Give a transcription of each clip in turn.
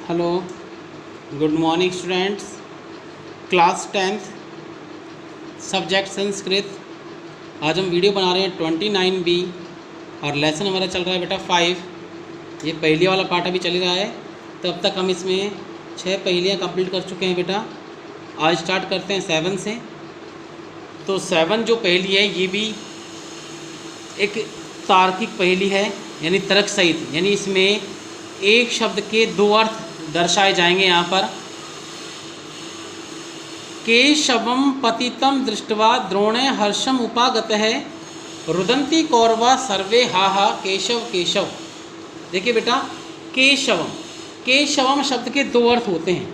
Hello, good morning students. Class 10th subject Sanskrit. आज हम video बना रहे हैं 29B और लेसन हमारा चल रहा है बेटा 5। ये पहली वाला पार्ट अभी चल रहा है, तो अब तक हम इसमें 6 पहेलियाँ कंप्लीट कर चुके हैं बेटा। आज स्टार्ट करते हैं 7 से। तो 7 जो पहेली है ये भी एक तार्किक पहेली है, यानी तर्क सहित, यानी इसमें एक शब्द के 2 अर्थ दर्शाए जाएंगे। यहाँ पर केशवम पतितम दृष्टवा द्रोणे हर्षम उपागत है रुदंती कौरवा सर्वे हा हा केशव केशव। देखिए बेटा, केशवम, केशवम शब्द के 2 अर्थ होते हैं।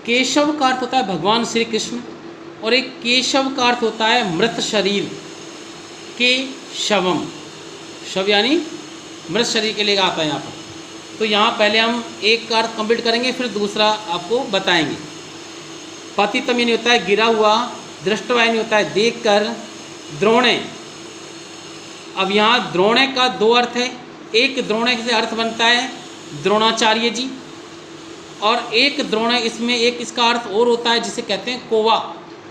केशव का अर्थ होता है भगवान श्री कृष्ण, और एक केशव का अर्थ होता है मृत शरीर। केशवम शव यानी मृत शरीर के लिए आता है यहाँ पर। तो यहाँ पहले हम एक का अर्थ कंप्लीट करेंगे, फिर दूसरा आपको बताएंगे। पतितम यानी होता है गिरा हुआ, दृष्टवा यानी होता है देखकर, द्रोणे। अब यहाँ द्रोणे का 2 अर्थ है। एक द्रोणे से अर्थ बनता है द्रोणाचार्य जी, और एक द्रोणे इसमें एक इसका अर्थ और होता है जिसे कहते हैं कौवा,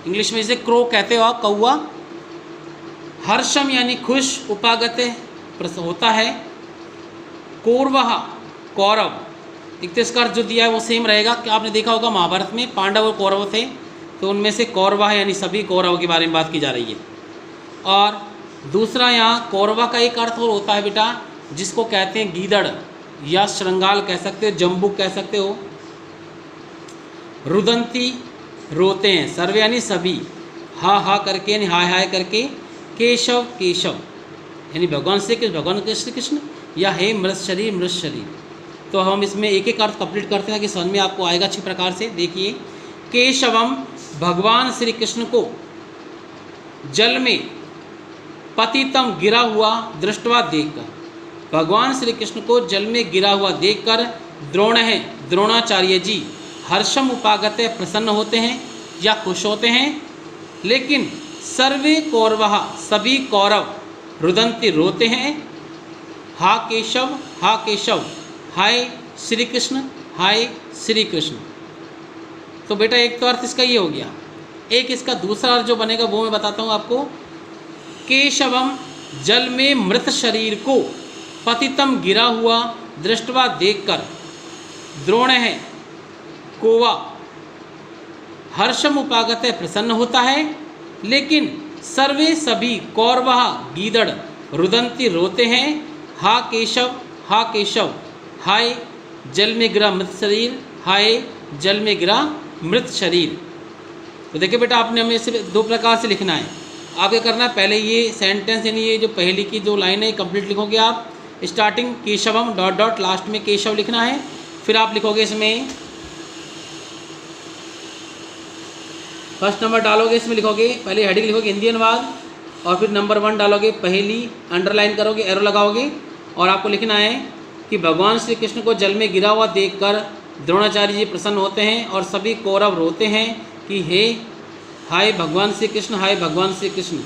इंग्लिश में जिसे क्रो कहते हो आप, कौवा। हर्षम यानी खुश, उपागत होता है। कौरवः कौरव, एक तो इसका अर्थ जो दिया है वो सेम रहेगा कि आपने देखा होगा महाभारत में पांडव और कौरव थे, तो उनमें से कौरवा यानी सभी कौरव के बारे में बात की जा रही है। और दूसरा यहाँ कौरवा का एक अर्थ और होता है बेटा, जिसको कहते हैं गीदड़ या श्रृंगाल कह सकते हो, जम्बुक कह सकते हो। रुदंती रोते हैं, सर्वे यानी सभी, हा हा करके यानी हाय हाय करके, केशव केशव यानी भगवान श्री कृष्ण, भगवान श्री कृष्ण, या हे मृत शरीर मृत शरीर। तो हम इसमें एक एक अर्थ कंप्लीट करते हैं कि समझ में आपको आएगा अच्छी प्रकार से। देखिए, केशवम भगवान श्री कृष्ण को जल में पतितम गिरा हुआ दृष्टवा देखकर, भगवान श्री कृष्ण को जल में गिरा हुआ देखकर द्रोण है द्रोणाचार्य जी हर्षम उपागत प्रसन्न होते हैं या खुश होते हैं। लेकिन सर्वे कौरवः सभी कौरव रुदंती रोते हैं, हा केशव हाय श्री कृष्ण, हाय श्री कृष्ण। तो बेटा एक तो अर्थ इसका ये हो गया। एक इसका दूसरा अर्थ जो बनेगा वो मैं बताता हूँ आपको। केशवम जल में मृत शरीर को पतितम गिरा हुआ दृष्टवा देखकर, द्रोण है कौवा, हर्षम उपागत प्रसन्न होता है। लेकिन सर्वे सभी कौरवः गीदड़ रुदंती रोते हैं, हा केशव हाय जल में गिरा मृत शरीर, हाय जल में गिरा मृत शरीर। तो देखिए बेटा, आपने हमें इसे 2 प्रकार से लिखना है। आप क्या करना है, पहले ये सेंटेंस यानी ये जो पहली की 2 लाइन है कंप्लीट लिखोगे आप। Starting Keshavam dot dot, last में केशव लिखना है। फिर आप लिखोगे इसमें फर्स्ट नंबर डालोगे, इसमें लिखोगे पहले हेडिंग लिखोगे हिंदी अनुवाद, और फिर नंबर 1 डालोगे, पहली अंडरलाइन करोगे, एरो लगाओगे, और आपको लिखना है कि भगवान श्री कृष्ण को जल में गिरा हुआ देखकर द्रोणाचार्य जी प्रसन्न होते हैं और सभी कौरव रोते हैं कि हे हाय भगवान श्री कृष्ण, हाय भगवान श्री कृष्ण।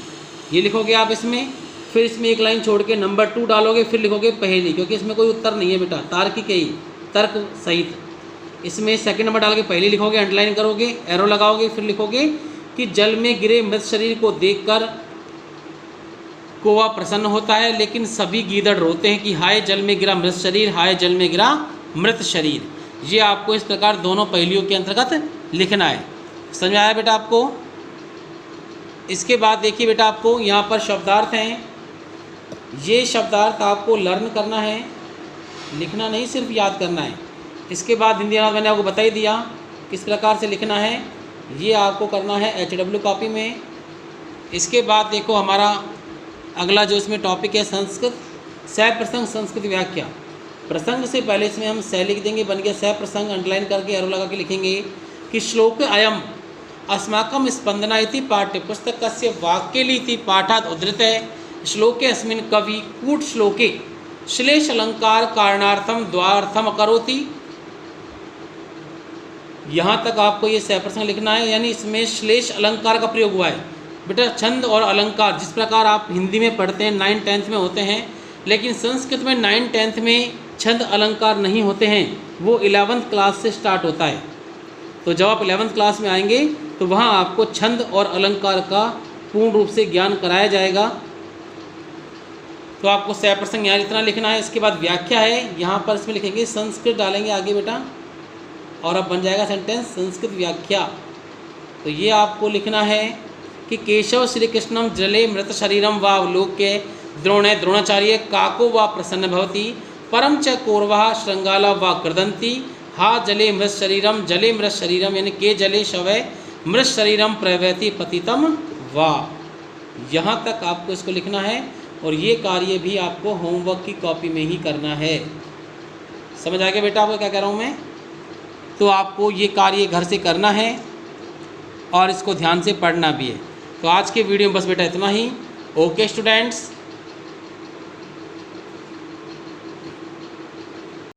ये लिखोगे आप इसमें। फिर इसमें एक लाइन छोड़ के नंबर 2 डालोगे, फिर लिखोगे पहली, क्योंकि इसमें कोई उत्तर नहीं है बेटा, तार्किक है, तर्क सहित। इसमें सेकंड नंबर डाल के पहली लिखोगे, अंडरलाइन करोगे, एरो लगाओगे, फिर लिखोगे कि जल में गिरे मृत शरीर को देखकर कौवा प्रसन्न होता है, लेकिन सभी गीदड़ रोते हैं कि हाय जल में गिरा मृत शरीर, हाय जल में गिरा मृत शरीर। ये आपको इस प्रकार दोनों पहलियों के अंतर्गत लिखना है। समझ में आया बेटा आपको? इसके बाद देखिए बेटा, आपको यहाँ पर शब्दार्थ हैं। ये शब्दार्थ आपको लर्न करना है, लिखना नहीं, सिर्फ याद करना है। इसके बाद हिंदी अनुवाद मैंने आपको बता ही दिया किस प्रकार से लिखना है, ये आपको करना है HW कॉपी में। इसके बाद देखो हमारा अगला जो इसमें टॉपिक है संस्कृत, सह प्रसंग संस्कृत व्याख्या। प्रसंग से पहले इसमें हम सह लिख देंगे, बन गया सह प्रसंग, अंडरलाइन करके एरो लगा के लिखेंगे कि श्लोक अयम अस्माकं स्पंदना इति पाठ्य पुस्तकस्य वाक्यलीति पाठात् उद्धृतः श्लोके अस्मिन् कवि कूट श्लोके श्लेष अलंकार कारणार्थम द्वार्थम करोति। यहाँ तक आपको ये सह प्रसंग लिखना है, यानी इसमें श्लेष अलंकार का प्रयोग हुआ है। बेटा छंद और अलंकार जिस प्रकार आप हिंदी में पढ़ते हैं 9th 10th में होते हैं, लेकिन संस्कृत में 9th 10th में छंद अलंकार नहीं होते हैं वो 11th क्लास से स्टार्ट होता है। तो जब आप 11th क्लास में आएंगे तो वहाँ आपको छंद और अलंकार का पूर्ण रूप से ज्ञान कराया जाएगा। तो आपको सह प्रसंग यहाँ इतना लिखना है। इसके बाद व्याख्या है, यहाँ पर इसमें लिखेंगे संस्कृत डालेंगे आगे बेटा, और अब बन जाएगा सेंटेंस संस्कृत व्याख्या। तो ये आपको लिखना है कि केशव श्री कृष्णम जले मृत शरीरम व अवलोक्य द्रोणे द्रोणाचार्य काको व प्रसन्न भवति परम च कौरवः श्रृंगाला व कृदंती हा जले मृत शरीरम यानी के जले शवय मृत शरीरम प्रवैति पतितम वा। यहाँ तक आपको इसको लिखना है और ये कार्य भी आपको होमवर्क की कॉपी में ही करना है। समझ आ गया बेटा आपको क्या कह रहा हूँ मैं? तो आपको ये कार्य घर से करना है और इसको ध्यान से पढ़ना भी है। तो आज के वीडियो में बस बेटा इतना ही। Okay students.